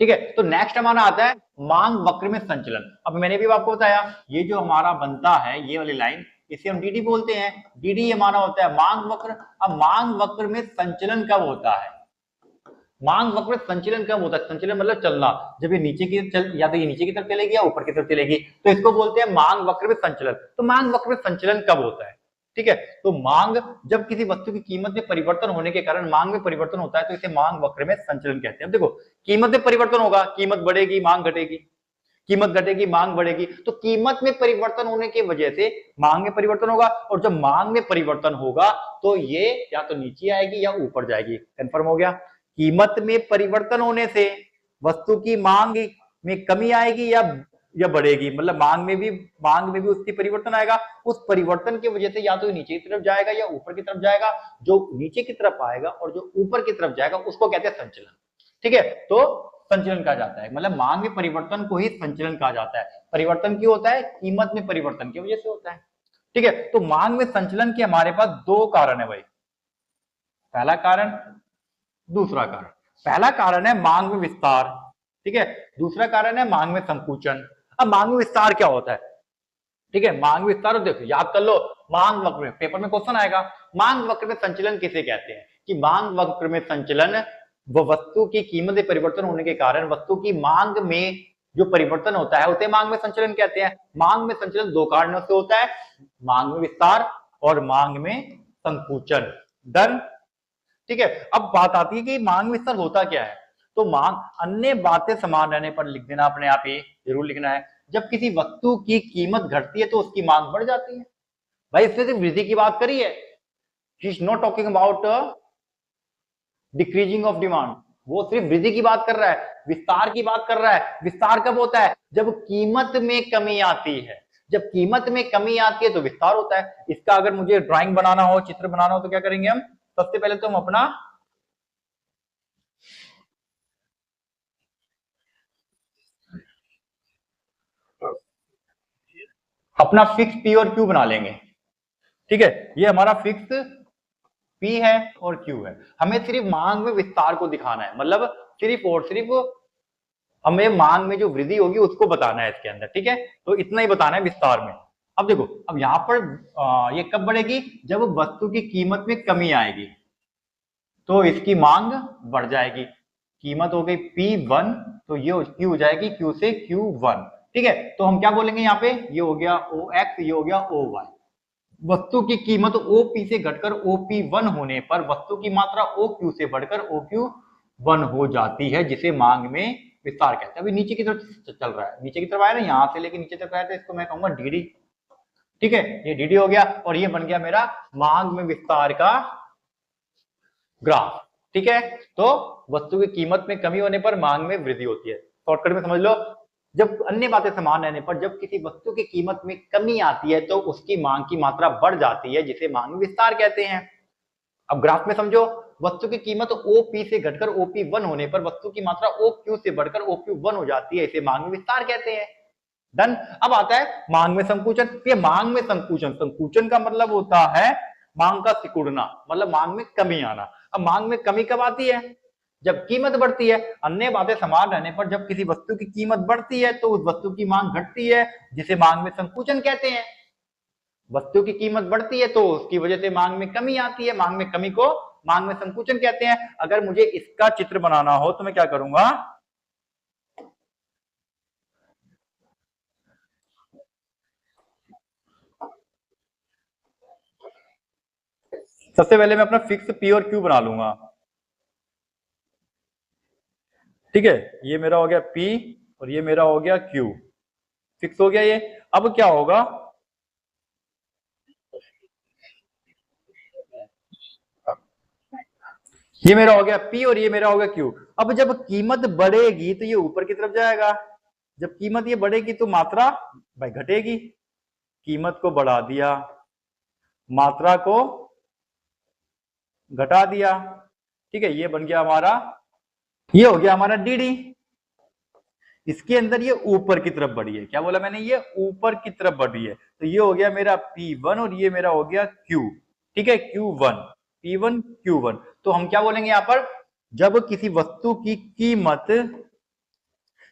ठीक है। तो नेक्स्ट हमारा आता है मांग वक्र में संचलन। अब मैंने भी आपको बताया ये जो हमारा बनता है ये वाली लाइन, इसे हम डीडी बोलते हैं। डीडी हमारा होता है मांग वक्र। अब मांग वक्र में संचलन कब होता है? मांग वक्र में संचलन कब होता है? संचलन मतलब चलना, जब ये नीचे की चल, या तो ये नीचे की तरफ चलेगी या ऊपर की तरफ चलेगी, तो इसको बोलते हैं मांग वक्र में संचलन। तो मांग वक्र में संचलन कब होता है? ठीक है, तो मांग जब किसी वस्तु की कीमत में परिवर्तन होने के कारण मांग में परिवर्तन होता है तो इसे मांग वक्र में संचलन कहते हैं। अब देखो कीमत में परिवर्तन होगा, कीमत बढ़ेगी मांग घटेगी, कीमत घटेगी मांग बढ़ेगी, तो कीमत में परिवर्तन होने की वजह से मांग में परिवर्तन होगा, और जब मांग में परिवर्तन होगा तो ये या तो नीचे आएगी या ऊपर जाएगी। कंफर्म हो गया? कीमत में परिवर्तन होने से वस्तु की मांग में कमी आएगी या बढ़ेगी, मतलब मांग में भी उसकी परिवर्तन आएगा। उस परिवर्तन की वजह से या तो नीचे की तरफ जाएगा या ऊपर की तरफ जाएगा। जो नीचे की तरफ आएगा और जो ऊपर की तरफ जाएगा उसको कहते हैं संचलन। ठीक है, तो संचलन कहा जाता है, मतलब मांग में परिवर्तन को ही संचलन कहा जाता है। परिवर्तन क्यों होता है? कीमत में परिवर्तन की वजह से होता है। ठीक है, तो मांग में संचलन के हमारे पास दो कारण है भाई, पहला कारण, दूसरा कारण। पहला कारण है मांग में विस्तार, ठीक है, दूसरा कारण है मांग में संकुचन। अब मांग में विस्तार क्या होता है? ठीक है, मांग विस्तार देखो याद कर लो, मांग वक्र में पेपर में क्वेश्चन आएगा, मांग वक्र में संचलन किसे कहते हैं? कि मांग वक्र में संचलन वो वस्तु की कीमत में परिवर्तन होने के कारण वस्तु की मांग में जो परिवर्तन होता है उसे मांग में संचलन कहते हैं। मांग में संचलन दो कारणों से होता है, मांग में विस्तार और मांग में संकुचन। डन? ठीक है, अब बात आती है कि मांग विस्तार होता क्या है। तो मांग, अन्य बातें समान रहने पर लिख देना अपने आप ही, जरूर लिखना है। जब किसी वस्तु की कीमत घटती है तो उसकी मांग बढ़ जाती है। भाई इसने सिर्फ वृद्धि की बात करी है, he is not talking about decreasing of demand, वो सिर्फ वृद्धि की बात कर रहा है, विस्तार की बात कर रहा है। विस्तार कब होता है? जब कीमत में कमी आती है। जब कीमत में कमी आती है तो विस्तार होता है। इसका अगर मुझे ड्राइंग बनाना हो, चित्र बनाना हो, तो क्या करेंगे हम? सबसे पहले तो हम अपना फिक्स पी और क्यू बना लेंगे। ठीक है, ये हमारा फिक्स पी है और क्यू है। हमें सिर्फ मांग में विस्तार को दिखाना है, मतलब सिर्फ और सिर्फ हमें मांग में जो वृद्धि होगी उसको बताना है इसके अंदर। ठीक है, तो इतना ही बताना है विस्तार में। अब देखो, अब यहां पर ये कब बढ़ेगी? जब वस्तु की कीमत में कमी आएगी तो इसकी मांग बढ़ जाएगी। कीमत हो गई P1, तो ये Q हो जाएगी Q से Q1। ठीक है, तो हम क्या बोलेंगे यहाँ पे? ये हो गया OX, ये हो गया OY। वस्तु की कीमत OP से घटकर OP1 होने पर वस्तु की मात्रा OQ से बढ़कर OQ1 हो जाती है, जिसे मांग में विस्तार कहते हैं। अभी नीचे की तरफ चल रहा है, नीचे की तरफ आया ना, यहां से लेके नीचे तक आया, तो इसको मैं कहूंगा डीडी। ठीक है, ये डीडी हो गया और ये बन गया मेरा मांग में विस्तार का ग्राफ। ठीक है, तो वस्तु की कीमत में कमी होने पर मांग में वृद्धि होती है। शॉर्टकट में समझ लो, जब अन्य बातें समान रहने पर जब किसी वस्तु की कीमत में कमी आती है तो उसकी मांग की मात्रा बढ़ जाती है, जिसे मांग में विस्तार कहते हैं। अब ग्राफ में समझो, वस्तु की कीमत OP से घटकर OP1 होने पर वस्तु की मात्रा OQ से बढ़कर OQ1 हो जाती है, इसे मांग में विस्तार कहते हैं। डन? अब आता है मांग में संकुचन। ये मांग में संकुचन, संकुचन का मतलब होता है मांग का सिकुड़ना, मतलब मांग में कमी आना। अब मांग में कमी कब आती है? जब कीमत बढ़ती है। अन्य बातें समान रहने पर जब किसी वस्तु की कीमत बढ़ती है तो उस वस्तु की मांग घटती है, जिसे मांग में संकुचन कहते हैं। वस्तु की कीमत बढ़ती है तो उसकी वजह से मांग में कमी आती है, मांग में कमी को मांग में संकुचन कहते हैं। अगर मुझे इसका चित्र बनाना हो तो मैं क्या करूंगा? सबसे पहले मैं अपना फिक्स पी और क्यू बना लूंगा। ठीक है, ये मेरा हो गया P और ये मेरा हो गया Q, फिक्स हो गया ये। अब क्या होगा? ये मेरा हो गया P और ये मेरा हो गया Q। अब जब कीमत बढ़ेगी तो ये ऊपर की तरफ जाएगा, जब कीमत ये बढ़ेगी तो मात्रा भाई घटेगी। कीमत को बढ़ा दिया, मात्रा को घटा दिया। ठीक है, ये बन गया हमारा, ये हो गया हमारा डीडी। इसके अंदर ये ऊपर की तरफ बढ़ी है, क्या बोला मैंने? ये ऊपर की तरफ बढ़ी है, तो ये हो गया मेरा P1 और ये मेरा हो गया Q। ठीक है, Q1, P1 Q1। तो हम क्या बोलेंगे यहां पर? जब किसी वस्तु की कीमत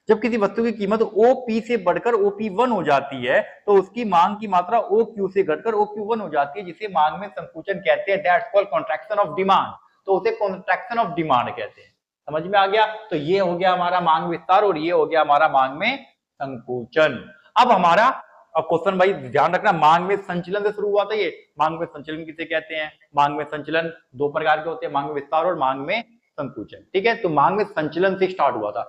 जब किसी वस्तु की कीमत OP से बढ़कर OP1 हो जाती है तो उसकी मांग की मात्रा OQ से घटकर OQ1 हो जाती है, जिसे मांग में संकुचन कहते हैं। That's called contraction of demand. तो उसे कॉन्ट्रैक्शन ऑफ डिमांड कहते हैं। समझ में आ गया? तो ये हो गया हमारा मांग विस्तार और ये हो गया हमारा मांग में संकुचन। अब हमारा क्वेश्चन भाई ध्यान रखना, मांग में संचलन से शुरू हुआ था ये। मांग में संचलन किसे कहते हैं? मांग में संचलन दो प्रकार के होते हैं, मांग में विस्तार और मांग में संकुचन। ठीक है, तो मांग में संचलन से स्टार्ट हुआ था।